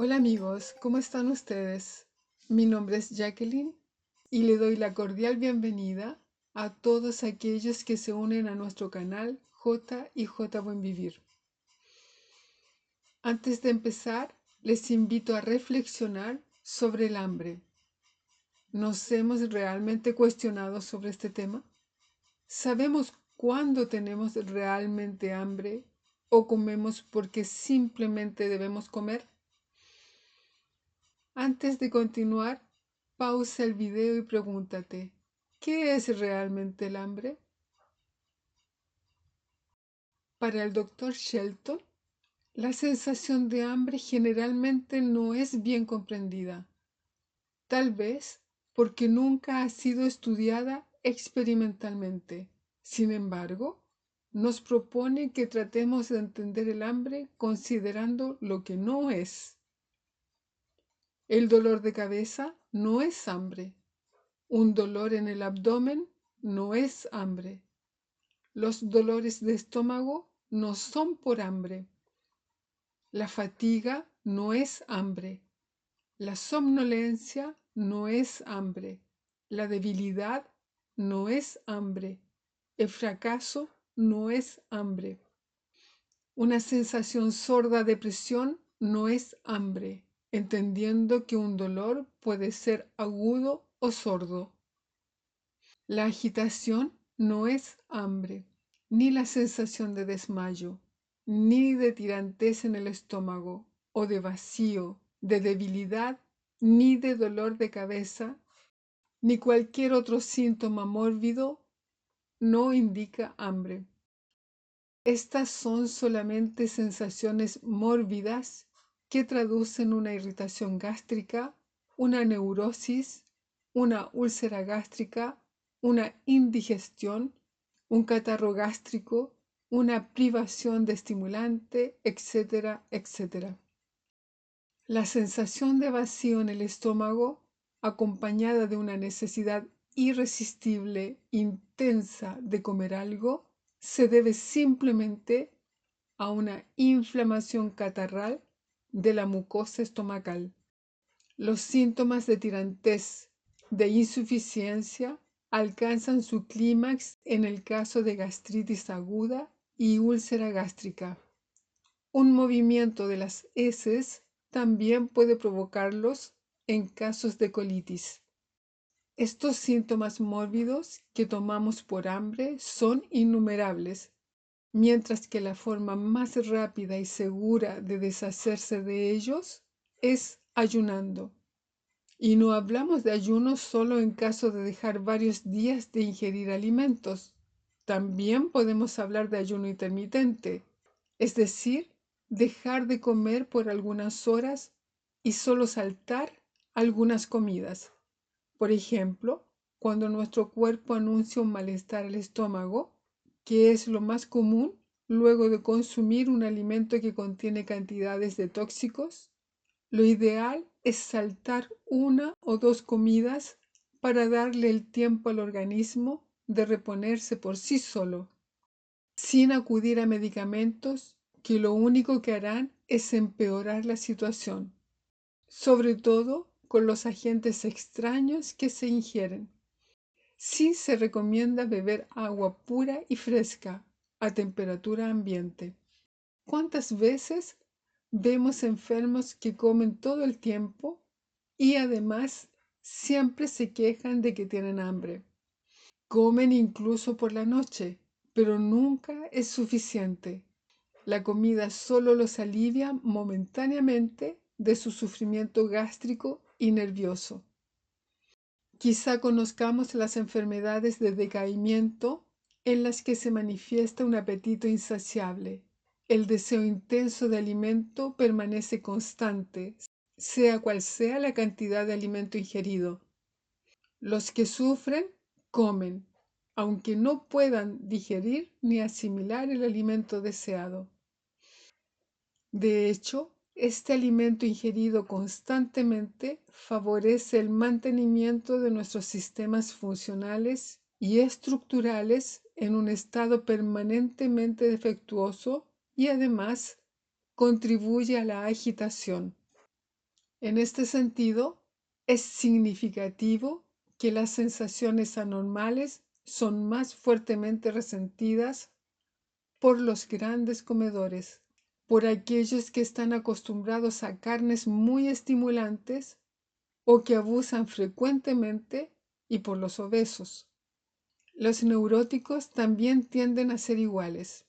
Hola amigos, ¿cómo están ustedes? Mi nombre es Jacqueline y le doy la cordial bienvenida a todos aquellos que se unen a nuestro canal J y J Buen Vivir. Antes de empezar, les invito a reflexionar sobre el hambre. ¿Nos hemos realmente cuestionado sobre este tema? ¿Sabemos cuándo tenemos realmente hambre o comemos porque simplemente debemos comer? Antes de continuar, pausa el video y pregúntate, ¿qué es realmente el hambre? Para el doctor Shelton, la sensación de hambre generalmente no es bien comprendida, tal vez porque nunca ha sido estudiada experimentalmente. Sin embargo, nos propone que tratemos de entender el hambre considerando lo que no es. El dolor de cabeza no es hambre. Un dolor en el abdomen no es hambre. Los dolores de estómago no son por hambre. La fatiga no es hambre. La somnolencia no es hambre. La debilidad no es hambre. El fracaso no es hambre. Una sensación sorda de presión no es hambre, entendiendo que un dolor puede ser agudo o sordo. La agitación no es hambre, ni la sensación de desmayo, ni de tirantez en el estómago, o de vacío, de debilidad, ni de dolor de cabeza, ni cualquier otro síntoma mórbido no indica hambre. Estas son solamente sensaciones mórbidas que traducen una irritación gástrica, una neurosis, una úlcera gástrica, una indigestión, un catarro gástrico, una privación de estimulante, etcétera, etcétera. La sensación de vacío en el estómago, acompañada de una necesidad irresistible, intensa de comer algo, se debe simplemente a una inflamación catarral de la mucosa estomacal. Los síntomas de tirantez, de insuficiencia, alcanzan su clímax en el caso de gastritis aguda y úlcera gástrica. Un movimiento de las heces también puede provocarlos en casos de colitis. Estos síntomas mórbidos que tomamos por hambre son innumerables, mientras que la forma más rápida y segura de deshacerse de ellos es ayunando. Y no hablamos de ayuno solo en caso de dejar varios días de ingerir alimentos. También podemos hablar de ayuno intermitente, es decir, dejar de comer por algunas horas y solo saltar algunas comidas. Por ejemplo, cuando nuestro cuerpo anuncia un malestar al estómago, que es lo más común luego de consumir un alimento que contiene cantidades de tóxicos, lo ideal es saltar una o dos comidas para darle el tiempo al organismo de reponerse por sí solo, sin acudir a medicamentos que lo único que harán es empeorar la situación, sobre todo con los agentes extraños que se ingieren. Sí se recomienda beber agua pura y fresca a temperatura ambiente. ¿Cuántas veces vemos enfermos que comen todo el tiempo y además siempre se quejan de que tienen hambre? Comen incluso por la noche, pero nunca es suficiente. La comida solo los alivia momentáneamente de su sufrimiento gástrico y nervioso. Quizá conozcamos las enfermedades de decaimiento en las que se manifiesta un apetito insaciable. El deseo intenso de alimento permanece constante, sea cual sea la cantidad de alimento ingerido. Los que sufren comen, aunque no puedan digerir ni asimilar el alimento deseado. De hecho, este alimento ingerido constantemente favorece el mantenimiento de nuestros sistemas funcionales y estructurales en un estado permanentemente defectuoso y además contribuye a la agitación. En este sentido, es significativo que las sensaciones anormales son más fuertemente resentidas por los grandes comedores, por aquellos que están acostumbrados a carnes muy estimulantes o que abusan frecuentemente y por los obesos. Los neuróticos también tienden a ser iguales.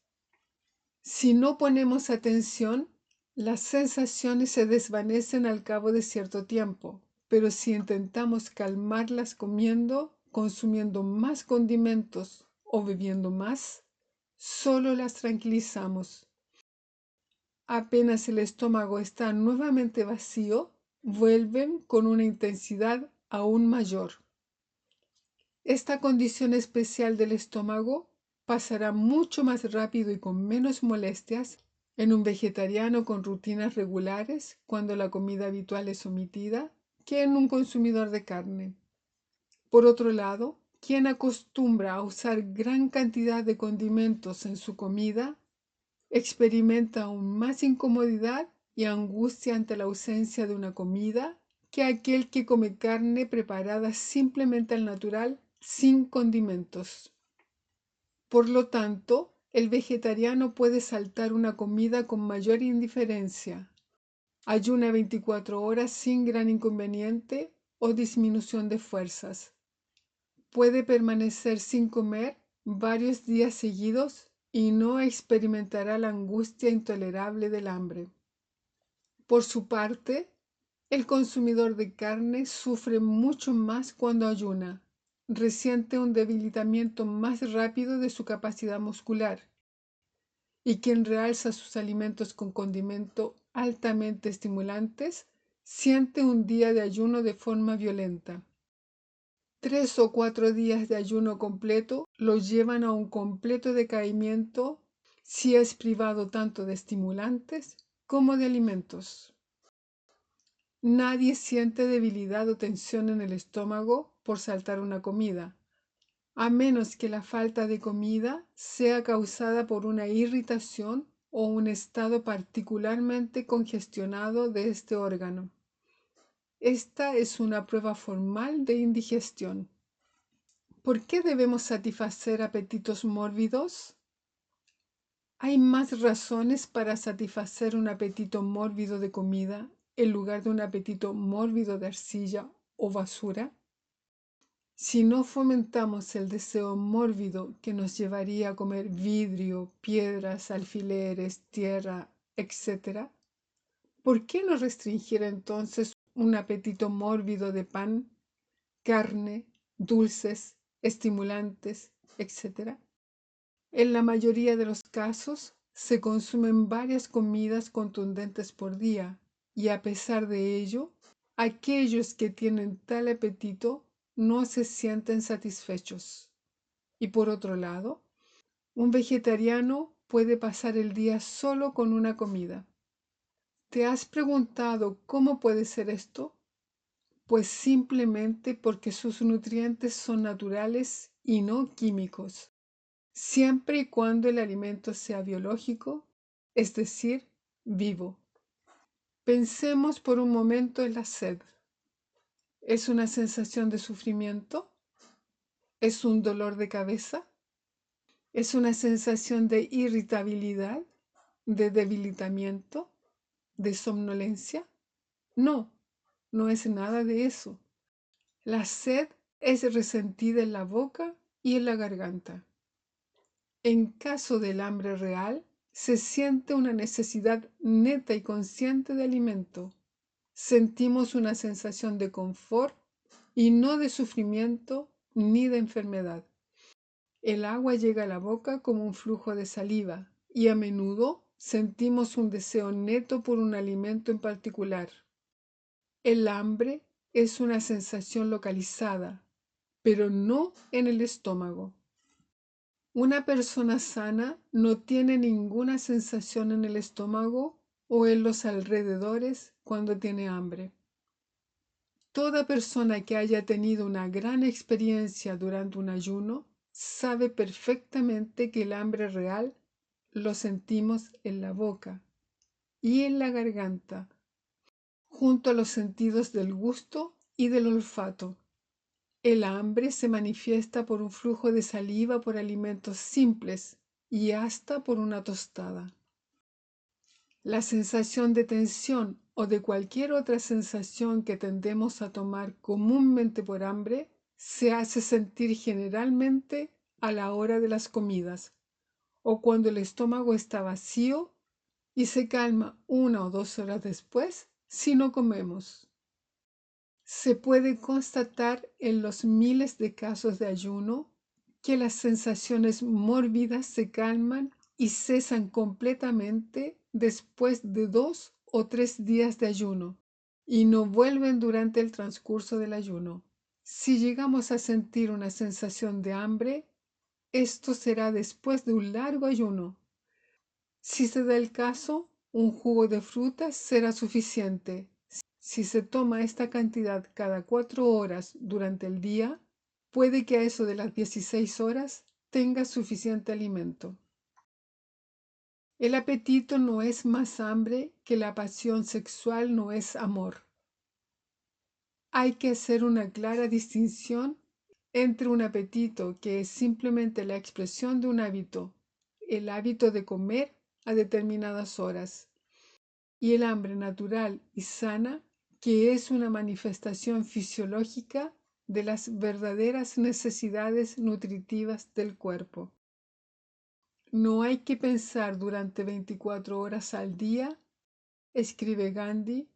Si no ponemos atención, las sensaciones se desvanecen al cabo de cierto tiempo, pero si intentamos calmarlas comiendo, consumiendo más condimentos o bebiendo más, solo las tranquilizamos. Apenas el estómago está nuevamente vacío, vuelven con una intensidad aún mayor. Esta condición especial del estómago pasará mucho más rápido y con menos molestias en un vegetariano con rutinas regulares cuando la comida habitual es omitida que en un consumidor de carne. Por otro lado, quien acostumbra a usar gran cantidad de condimentos en su comida experimenta aún más incomodidad y angustia ante la ausencia de una comida que aquel que come carne preparada simplemente al natural, sin condimentos. Por lo tanto, el vegetariano puede saltar una comida con mayor indiferencia. Ayuna 24 horas sin gran inconveniente o disminución de fuerzas. Puede permanecer sin comer varios días seguidos y no experimentará la angustia intolerable del hambre. Por su parte, el consumidor de carne sufre mucho más cuando ayuna, resiente un debilitamiento más rápido de su capacidad muscular, y quien realza sus alimentos con condimento altamente estimulantes siente un día de ayuno de forma violenta. 3 o 4 días de ayuno completo lo llevan a un completo decaimiento si es privado tanto de estimulantes como de alimentos. Nadie siente debilidad o tensión en el estómago por saltar una comida, a menos que la falta de comida sea causada por una irritación o un estado particularmente congestionado de este órgano. Esta es una prueba formal de indigestión. ¿Por qué debemos satisfacer apetitos mórbidos? Hay más razones para satisfacer un apetito mórbido de comida en lugar de un apetito mórbido de arcilla o basura. Si no fomentamos el deseo mórbido que nos llevaría a comer vidrio, piedras, alfileres, tierra, etc., ¿por qué no restringir entonces un apetito mórbido de pan, carne, dulces, estimulantes, etc.? En la mayoría de los casos se consumen varias comidas contundentes por día y a pesar de ello, aquellos que tienen tal apetito no se sienten satisfechos. Y por otro lado, un vegetariano puede pasar el día solo con una comida. ¿Te has preguntado cómo puede ser esto? Pues simplemente porque sus nutrientes son naturales y no químicos, siempre y cuando el alimento sea biológico, es decir, vivo. Pensemos por un momento en la sed. ¿Es una sensación de sufrimiento? ¿Es un dolor de cabeza? ¿Es una sensación de irritabilidad, de debilitamiento, de somnolencia? No, no es nada de eso. La sed es resentida en la boca y en la garganta. En caso del hambre real, se siente una necesidad neta y consciente de alimento. Sentimos una sensación de confort y no de sufrimiento ni de enfermedad. El agua llega a la boca como un flujo de saliva y a menudo sentimos un deseo neto por un alimento en particular. El hambre es una sensación localizada, pero no en el estómago. Una persona sana no tiene ninguna sensación en el estómago o en los alrededores cuando tiene hambre. Toda persona que haya tenido una gran experiencia durante un ayuno sabe perfectamente que el hambre real lo sentimos en la boca y en la garganta. junto a los sentidos del gusto y del olfato. El hambre se manifiesta por un flujo de saliva por alimentos simples y hasta por una tostada. La sensación de tensión o de cualquier otra sensación que tendemos a tomar comúnmente por hambre se hace sentir generalmente a la hora de las comidas o cuando el estómago está vacío y se calma 1 o 2 horas después si no comemos. Se puede constatar en los miles de casos de ayuno que las sensaciones mórbidas se calman y cesan completamente después de 2 o 3 días de ayuno y no vuelven durante el transcurso del ayuno. Si llegamos a sentir una sensación de hambre, esto será después de un largo ayuno. Si se da el caso, un jugo de frutas será suficiente. Si se toma esta cantidad cada 4 horas durante el día, puede que a eso de las 16 horas tenga suficiente alimento. El apetito no es más hambre que la pasión sexual no es amor. Hay que hacer una clara distinción entre un apetito que es simplemente la expresión de un hábito, el hábito de comer a determinadas horas, y el hambre natural y sana, que es una manifestación fisiológica de las verdaderas necesidades nutritivas del cuerpo. No hay que pensar durante 24 horas al día, escribe Gandhi,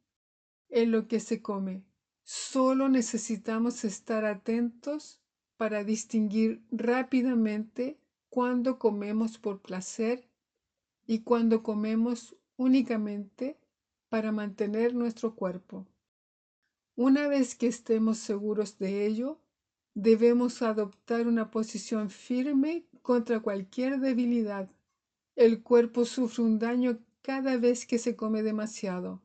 en lo que se come. Solo necesitamos estar atentos para distinguir rápidamente cuando comemos por placer y cuando comemos únicamente para mantener nuestro cuerpo. Una vez que estemos seguros de ello, debemos adoptar una posición firme contra cualquier debilidad. El cuerpo sufre un daño cada vez que se come demasiado,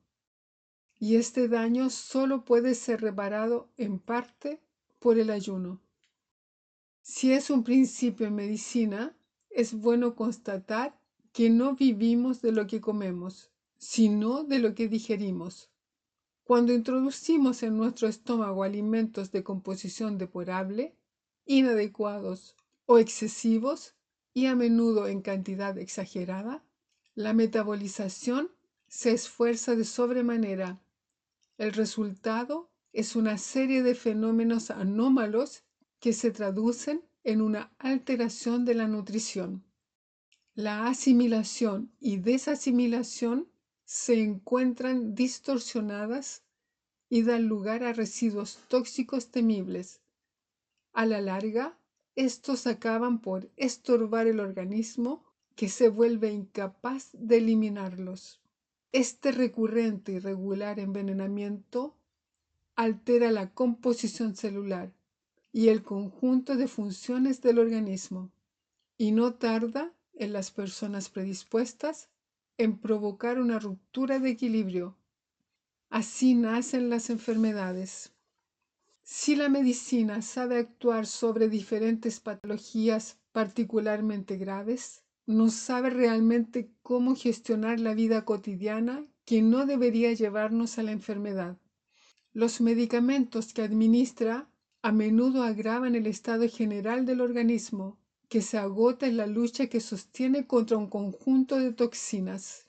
y este daño solo puede ser reparado en parte por el ayuno. Si es un principio en medicina, es bueno constatar que no vivimos de lo que comemos, sino de lo que digerimos. Cuando introducimos en nuestro estómago alimentos de composición deplorable, inadecuados o excesivos, y a menudo en cantidad exagerada, la metabolización se esfuerza de sobremanera. El resultado es una serie de fenómenos anómalos que se traducen en una alteración de la nutrición. La asimilación y desasimilación se encuentran distorsionadas y dan lugar a residuos tóxicos temibles. A la larga, estos acaban por estorbar el organismo, que se vuelve incapaz de eliminarlos. Este recurrente y regular envenenamiento altera la composición celular y el conjunto de funciones del organismo, y no tarda en las personas predispuestas en provocar una ruptura de equilibrio. Así nacen las enfermedades. Si la medicina sabe actuar sobre diferentes patologías particularmente graves, no sabe realmente cómo gestionar la vida cotidiana que no debería llevarnos a la enfermedad. Los medicamentos que administra a menudo agravan el estado general del organismo, que se agota en la lucha que sostiene contra un conjunto de toxinas.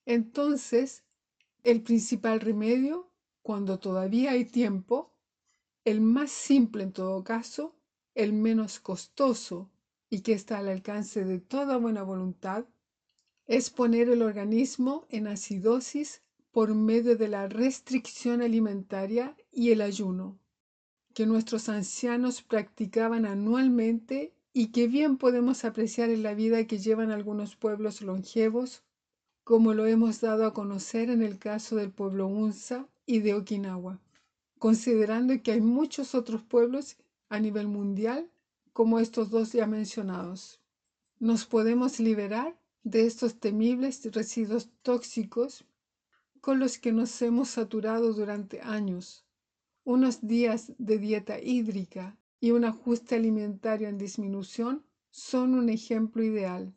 Entonces, el principal remedio, cuando todavía hay tiempo, el más simple en todo caso, el menos costoso y que está al alcance de toda buena voluntad, es poner el organismo en acidosis por medio de la restricción alimentaria y el ayuno, que nuestros ancianos practicaban anualmente y que bien podemos apreciar en la vida que llevan algunos pueblos longevos, como lo hemos dado a conocer en el caso del pueblo Hunza y de Okinawa, considerando que hay muchos otros pueblos a nivel mundial como estos dos ya mencionados. Nos podemos liberar de estos temibles residuos tóxicos con los que nos hemos saturado durante años. Unos días de dieta hídrica y un ajuste alimentario en disminución son un ejemplo ideal.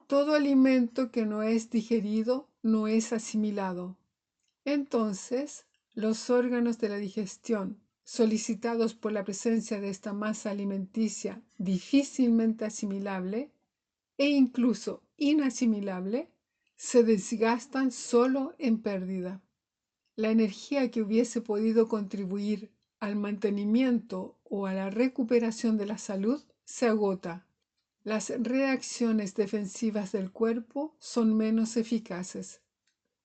Todo alimento que no es digerido no es asimilado. Entonces, los órganos de la digestión, solicitados por la presencia de esta masa alimenticia difícilmente asimilable e incluso inasimilable, se desgastan solo en pérdida. La energía que hubiese podido contribuir al mantenimiento o a la recuperación de la salud se agota. Las reacciones defensivas del cuerpo son menos eficaces.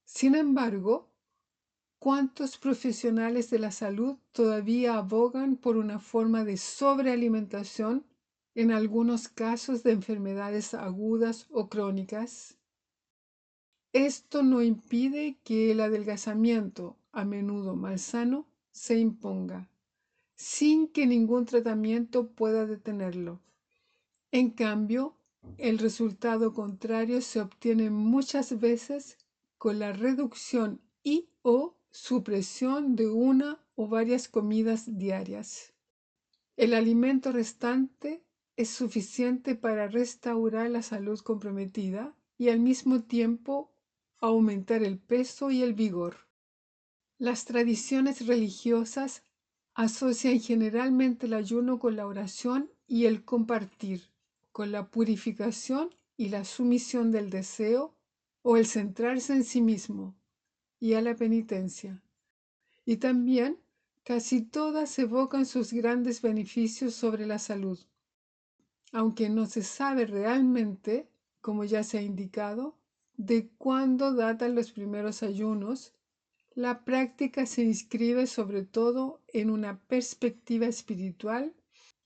Sin embargo, ¿cuántos profesionales de la salud todavía abogan por una forma de sobrealimentación en algunos casos de enfermedades agudas o crónicas? Esto no impide que el adelgazamiento, a menudo malsano, se imponga, sin que ningún tratamiento pueda detenerlo. En cambio, el resultado contrario se obtiene muchas veces con la reducción y o supresión de una o varias comidas diarias. El alimento restante es suficiente para restaurar la salud comprometida y al mismo tiempo aumentar el peso y el vigor. Las tradiciones religiosas asocian generalmente el ayuno con la oración y el compartir, con la purificación y la sumisión del deseo o el centrarse en sí mismo y a la penitencia. Y también casi todas evocan sus grandes beneficios sobre la salud. Aunque no se sabe realmente, como ya se ha indicado, de cuándo datan los primeros ayunos, la práctica se inscribe sobre todo en una perspectiva espiritual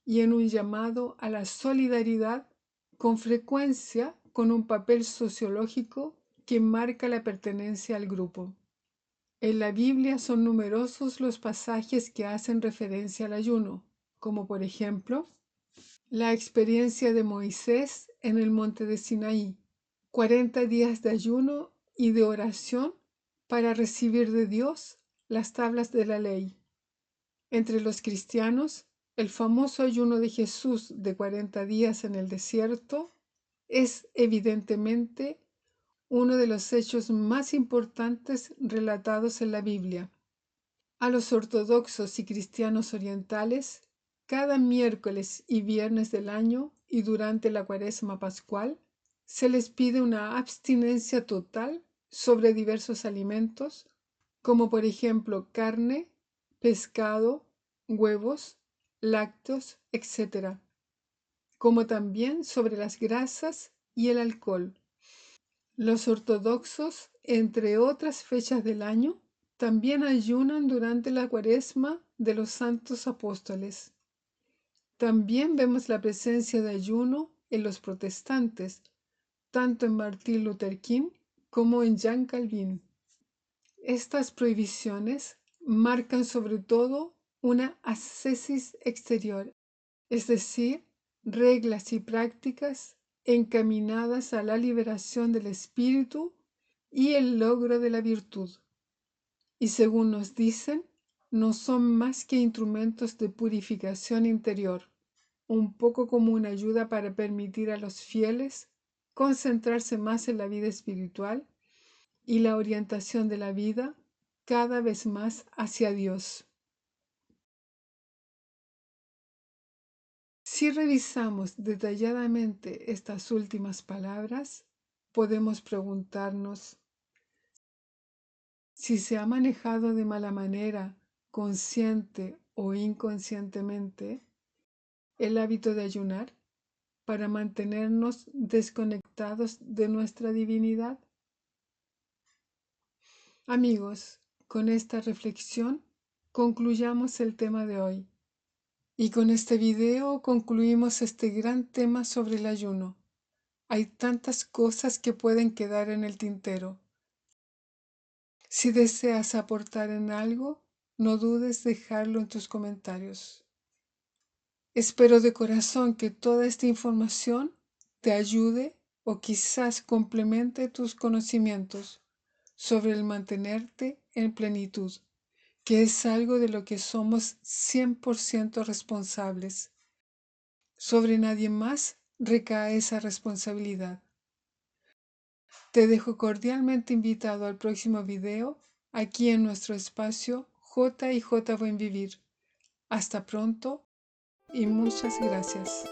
y en un llamado a la solidaridad, con frecuencia con un papel sociológico que marca la pertenencia al grupo. En la Biblia son numerosos los pasajes que hacen referencia al ayuno, como por ejemplo la experiencia de Moisés en el monte de Sinaí, 40 días de ayuno y de oración para recibir de Dios las tablas de la ley. Entre los cristianos, el famoso ayuno de Jesús de 40 días en el desierto es evidentemente uno de los hechos más importantes relatados en la Biblia. A los ortodoxos y cristianos orientales, cada miércoles y viernes del año y durante la Cuaresma pascual, se les pide una abstinencia total sobre diversos alimentos, como por ejemplo carne, pescado, huevos, lácteos, etc., como también sobre las grasas y el alcohol. Los ortodoxos, entre otras fechas del año, también ayunan durante la Cuaresma de los santos apóstoles. También vemos la presencia de ayuno en los protestantes, tanto en Martin Luther King como en Jean Calvin. Estas prohibiciones marcan sobre todo una ascesis exterior, es decir, reglas y prácticas encaminadas a la liberación del espíritu y el logro de la virtud. Y según nos dicen, no son más que instrumentos de purificación interior, un poco como una ayuda para permitir a los fieles concentrarse más en la vida espiritual y la orientación de la vida cada vez más hacia Dios. Si revisamos detalladamente estas últimas palabras, podemos preguntarnos si se ha manejado de mala manera, consciente o inconscientemente, el hábito de ayunar para mantenernos desconectados de nuestra divinidad. Amigos, con esta reflexión concluyamos el tema de hoy. Y con este video concluimos este gran tema sobre el ayuno. Hay tantas cosas que pueden quedar en el tintero. Si deseas aportar en algo, no dudes dejarlo en tus comentarios. Espero de corazón que toda esta información te ayude o quizás complemente tus conocimientos sobre el mantenerte en plenitud, que es algo de lo que somos 100% responsables. Sobre nadie más recae esa responsabilidad. Te dejo cordialmente invitado al próximo video aquí en nuestro espacio J y J Buen Vivir. Hasta pronto y muchas gracias.